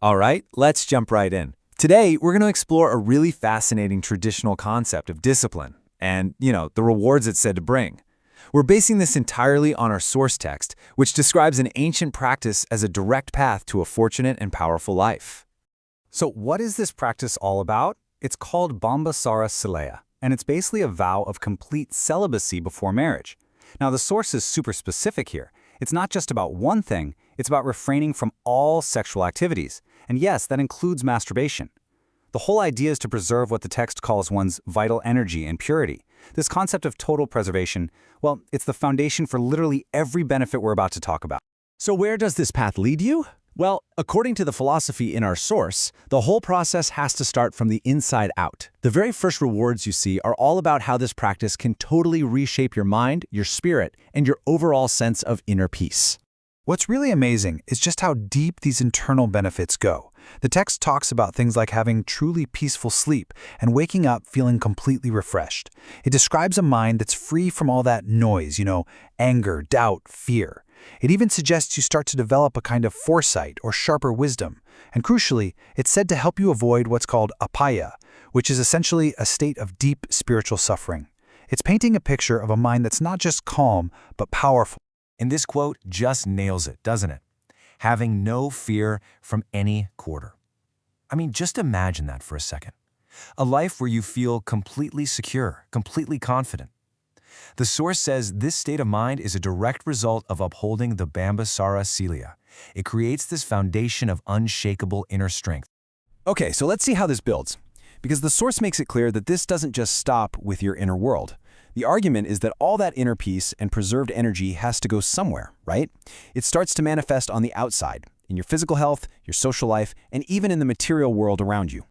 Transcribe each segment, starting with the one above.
All right, let's jump right in. Today, we're going to explore a really fascinating traditional concept of discipline and, the rewards it's said to bring. We're basing this entirely on our source text, which describes an ancient practice as a direct path to a fortunate and powerful life. So what is this practice all about? It's called Bambasara Sileya, and it's basically a vow of complete celibacy before marriage. Now, the source is super specific here. It's not just about one thing, it's about refraining from all sexual activities. And yes, that includes masturbation. The whole idea is to preserve what the text calls one's vital energy and purity. This concept of total preservation, well, it's the foundation for literally every benefit we're about to talk about. So where does this path lead you? Well, according to the philosophy in our source, the whole process has to start from the inside out. The very first rewards you see are all about how this practice can totally reshape your mind, your spirit, and your overall sense of inner peace. What's really amazing is just how deep these internal benefits go. The text talks about things like having truly peaceful sleep and waking up feeling completely refreshed. It describes a mind that's free from all that noise, anger, doubt, fear. It even suggests you start to develop a kind of foresight or sharper wisdom. And crucially, it's said to help you avoid what's called apaya, which is essentially a state of deep spiritual suffering. It's painting a picture of a mind that's not just calm, but powerful. And this quote just nails it, doesn't it? Having no fear from any quarter. I mean, just imagine that for a second. A life where you feel completely secure, completely confident. The source says this state of mind is a direct result of upholding the Bambasara Sileya. It creates this foundation of unshakable inner strength. Okay, so let's see how this builds. Because the source makes it clear that this doesn't just stop with your inner world. The argument is that all that inner peace and preserved energy has to go somewhere, right? It starts to manifest on the outside, in your physical health, your social life, and even in the material world around you.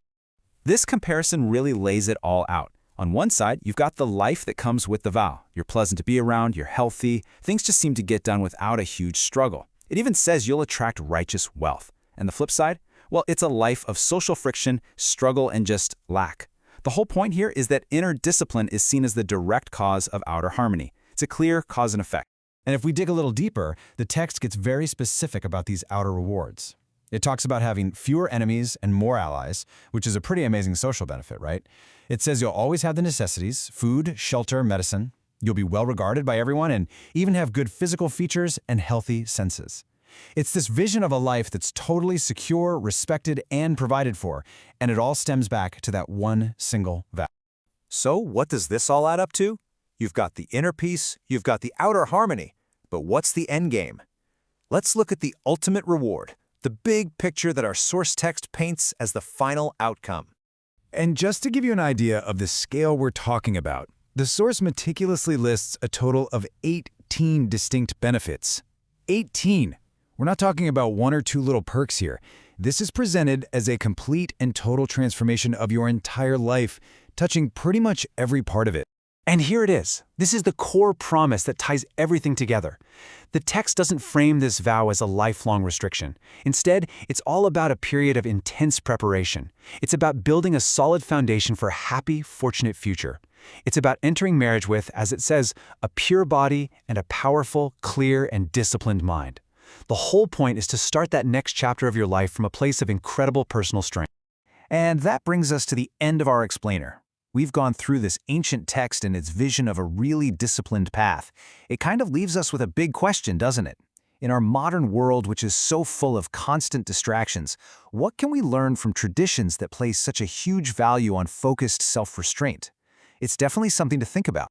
This comparison really lays it all out. On one side, you've got the life that comes with the vow. You're pleasant to be around, you're healthy, things just seem to get done without a huge struggle. It even says you'll attract righteous wealth. And the flip side? Well, it's a life of social friction, struggle, and just lack. The whole point here is that inner discipline is seen as the direct cause of outer harmony. It's a clear cause and effect. And if we dig a little deeper, the text gets very specific about these outer rewards. It talks about having fewer enemies and more allies, which is a pretty amazing social benefit, right? It says you'll always have the necessities, food, shelter, medicine. You'll be well regarded by everyone and even have good physical features and healthy senses. It's this vision of a life that's totally secure, respected, and provided for, and it all stems back to that one single vow. So what does this all add up to? You've got the inner peace, you've got the outer harmony, but what's the end game? Let's look at the ultimate reward, the big picture that our source text paints as the final outcome. And just to give you an idea of the scale we're talking about, the source meticulously lists a total of 18 distinct benefits. 18! We're not talking about one or two little perks here. This is presented as a complete and total transformation of your entire life, touching pretty much every part of it. And here it is. This is the core promise that ties everything together. The text doesn't frame this vow as a lifelong restriction. Instead, it's all about a period of intense preparation. It's about building a solid foundation for a happy, fortunate future. It's about entering marriage with, as it says, a pure body and a powerful, clear, and disciplined mind. The whole point is to start that next chapter of your life from a place of incredible personal strength. And that brings us to the end of our explainer. We've gone through this ancient text and its vision of a really disciplined path. It kind of leaves us with a big question, doesn't it? In our modern world, which is so full of constant distractions, what can we learn from traditions that place such a huge value on focused self-restraint? It's definitely something to think about.